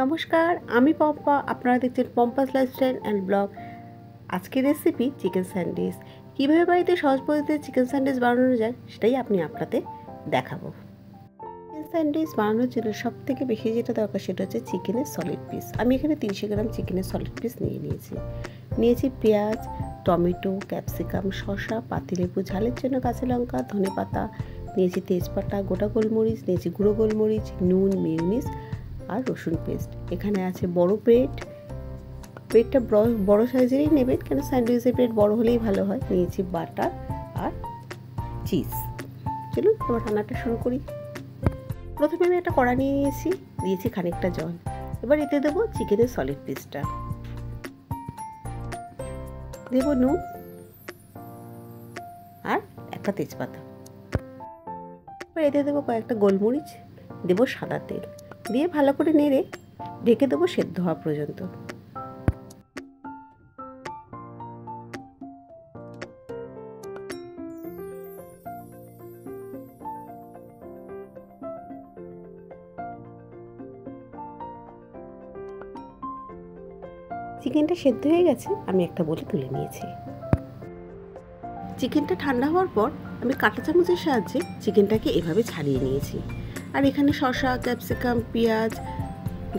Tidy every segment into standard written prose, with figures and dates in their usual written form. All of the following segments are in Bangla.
নমস্কার, আমি পম্পা। আপনারা দেখছেন পম্পাস লাইফস্টাইল অ্যান্ড ব্লগ। আজকের রেসিপি চিকেন স্যান্ডউইচ। কীভাবে বাড়িতে সহজ পদ্ধতিতে চিকেন স্যান্ডউইচ বানানো যায় সেটাই আপনাদের দেখাবো। চিকেন স্যান্ডউইচ বানানোর জন্য সবথেকে বেশি যেটা দরকার সেটা হচ্ছে চিকেনের সলিড পিস। আমি এখানে 300 গ্রাম চিকেনের সলিড পিস নিয়েছি পেঁয়াজ, টমেটো, ক্যাপসিকাম, শসা, পাতিলেবু, ঝালের জন্য কাঁচা লঙ্কা, ধনেপাতা, নিয়েছি তেজপাতা, গোটা গোলমরিচ, নিয়েছি গুঁড়ো গোলমরিচ, নুন, মেয়োনিজ আর রসুন পেস্ট। এখানে আছে বড় ব্রেডটা বড় সাইজেরই নেবেন, কেন স্যান্ডউইচের ব্রেড বড় হলেই ভালো হয়। নিয়েছি বাটার আর চিজ। চলুন এবার রান্নাটা শুরু করি। প্রথমে আমি একটা কড়া দিয়েছি খানিকটা জল। এবার এতে দেবো চিকেনের সলিড পিসটা, দেবো নুন আর একটা তেজপাতা। এবার এতে দেবো কয়েকটা গোলমরিচ, দেবো সাদা তেল, দিয়ে ভালো করে নেড়ে ঢেকে দেবো সেদ্ধ হওয়া পর্যন্ত। চিকেনটা সেদ্ধ হয়ে গেছে, আমি একটা বলে তুলে নিয়েছি। চিকেনটা ঠান্ডা হওয়ার পর আমি কাঁটা চামচের সাহায্যে চিকেনটাকে এভাবে ছাড়িয়ে নিয়েছি। আর এখানে শসা, ক্যাপসিকাম, পেঁয়াজ,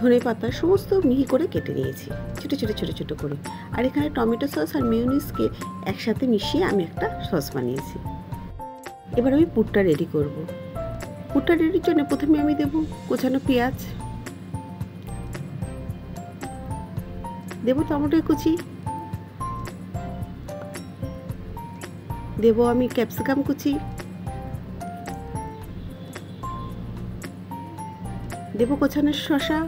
ধনেপাতা সমস্ত মিহি করে কেটে নিয়েছি ছোটো ছোটো করে। আর এখানে টমেটো সস আর মেয়োনিজকে একসাথে মিশিয়ে আমি একটা সস বানিয়েছি। এবার আমি পুরটা রেডি করব। পুরটা রেডির জন্য প্রথমে আমি দেবো কোচানো পেঁয়াজ, দেবো টমেটো কুচি, দেবো আমি ক্যাপসিকাম কুচি, দেবো কোচানো শসা,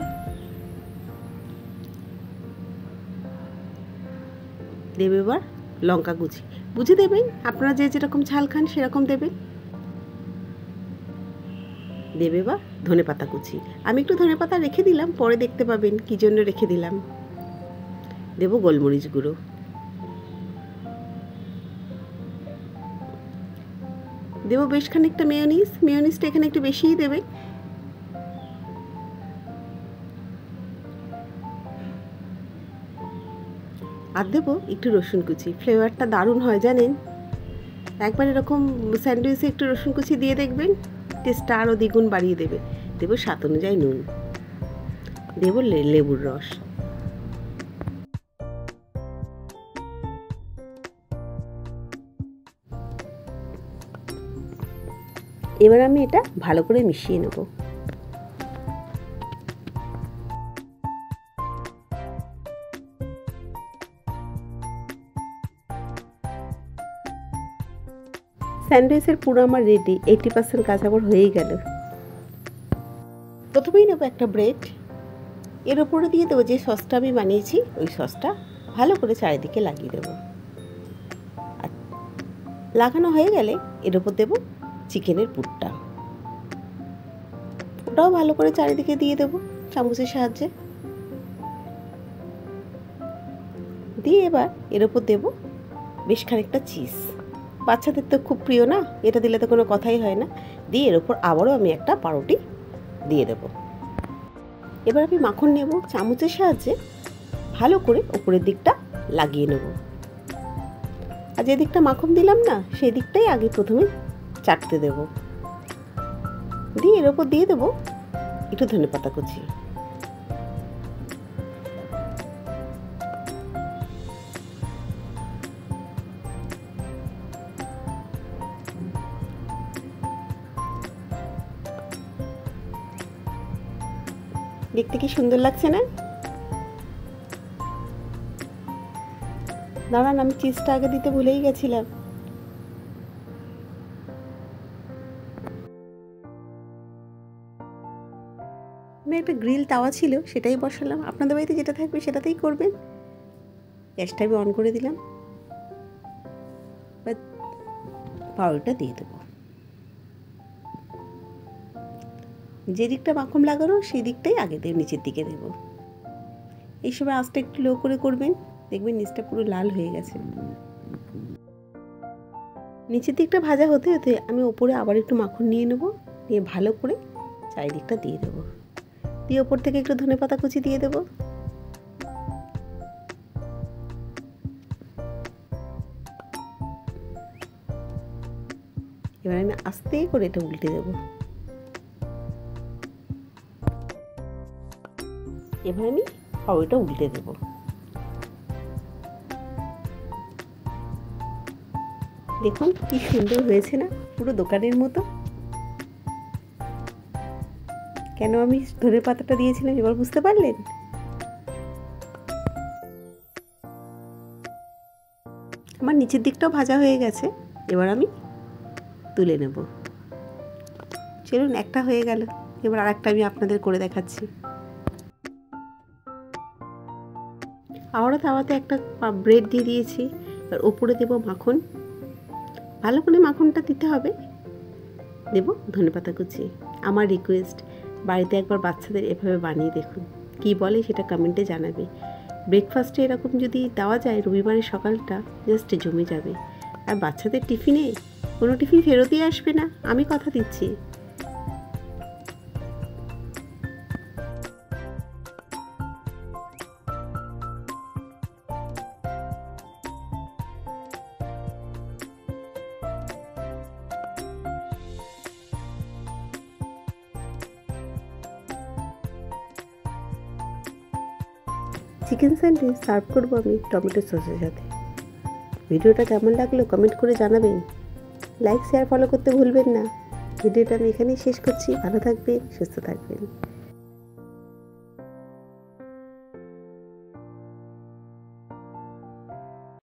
দেবে এবার লঙ্কা কুচি। বুঝে দেবেন, আপনারা যে যেরকম ঝাল খান সেরকম দেবেন। দেবে এবার ধনেপাতা কুচি। আমি একটু ধনেপাতা রেখে দিলাম, পরে দেখতে পাবেন কী জন্য রেখে দিলাম। দেবো গোলমরিচ গুঁড়ো, দেবো বেশ খানিকটা মেয়োনিজটা এখানে একটু বেশিই দেবে। আর দেবো একটু রসুন কুচি। ফ্লেভারটা দারুণ হয় জানেন, একবার এরকম স্যান্ডউইচে একটু রসুন কুচি দিয়ে দেখবেন, টেস্টটা আরও দ্বিগুণ বাড়িয়ে দেবে। দেবো স্বাদ অনুযায়ী নুন, দেবো লেবুর রস। এবার আমি এটা ভালো করে মিশিয়ে নেব। স্যান্ডউইচের পুরো আমার রেডি, 80% কাঁচামর হয়েই গেল। প্রথমেই নেবো একটা ব্রেড, এর ওপরে দিয়ে দেবো যে সসটা আমি বানিয়েছি, ওই সসটা ভালো করে চারিদিকে লাগিয়ে দেবো। আর লাগানো হয়ে গেলে এর ওপর দেবো চিকেনের পুরটা, ওটাও ভালো করে চারিদিকে দিয়ে দেবো চামচের সাহায্যে। দিয়ে এবার এর ওপর দেবো বেশ খানিকটা চিজ। বাচ্চাদের তো খুব প্রিয় না, এটা দিলে তো কোনো কথাই হয় না। দিয়ে এর ওপর আবারও আমি একটা পাউরুটি দিয়ে দেবো। এবার আমি মাখন নেব, চামচের সাহায্যে ভালো করে ওপরের দিকটা লাগিয়ে নেব। আর যে দিকটা মাখন দিলাম না, সেই দিকটাই আগে প্রথমে চাটতে দেব। দিয়ে এর ওপর দিয়ে দেবো একটু ধনেপাতা কুচি। দেখতে কি সুন্দর লাগছে না? দাঁড়ান, আমি চিজটা আগে দিতে ভুলেই গেছিলাম। আমি একটা গ্রিল তাওয়া ছিল, সেটাই বসালাম। আপনাদের বাড়িতে যেটা থাকবে সেটাতেই করবেন। গ্যাসটা আমি অন করে দিলাম, পাউরুটিটা দিয়ে দেবো। যে দিকটা মাখন লাগানো সেই দিকটাই আগে দিয়ে নিচের দিকে দেব। এই সময় আঁচটা একটু লো করে করবেন, দেখবেন নিচটা পুরো লাল হয়ে গেছে। নিচের দিকটা ভাজা হতে হতে আমি ওপরে আবার একটু মাখন নিয়ে নেব, নিয়ে ভালো করে চারিদিকটা দিয়ে দেবো। দিয়ে ওপর থেকে একটু ধনেপাতা কুচি দিয়ে দেবো। এবার আমি আস্তে করে এটা উল্টে দেবো। এবার আমি ওইটা উল্টে দেবো। দেখুন কি সুন্দর হয়েছে না, পুরো দোকানের মতো। কেন আমি ধনেপাতাটা দিয়েছিলাম এবার বুঝতে পারলেন? আমার নিচের দিকটাও ভাজা হয়ে গেছে, এবার আমি তুলে নেব। চলুন, একটা হয়ে গেল, এবার আরেকটা আমি আপনাদের করে দেখাচ্ছি। আবারও তাওয়াতে একটা ব্রেড দিয়ে দিয়েছি, এবার ওপরে দেবো মাখন। ভালো করে মাখনটা দিতে হবে। দেবো ধনেপাতা কুচি। আমার রিকোয়েস্ট, বাড়িতে একবার বাচ্চাদের এভাবে বানিয়ে দেখুন, কি বলে সেটা কমেন্টে জানাবে। ব্রেকফাস্টে এরকম যদি দেওয়া যায় রবিবারের সকালটা জাস্ট জমে যাবে। আর বাচ্চাদের টিফিনে কোনো টিফিন ফেরতই আসবে না, আমি কথা দিচ্ছি। চিকেন স্যান্ডউইচ সার্ভ করবো আমি টমেটো সসের সাথে। ভিডিওটা কেমন লাগলো কমেন্ট করে জানাবেন। লাইক শেয়ার ফলো করতে ভুলবেন না। ভিডিওটা আমি এখানেই শেষ করছি। ভালো থাকবেন, সুস্থ থাকবেন।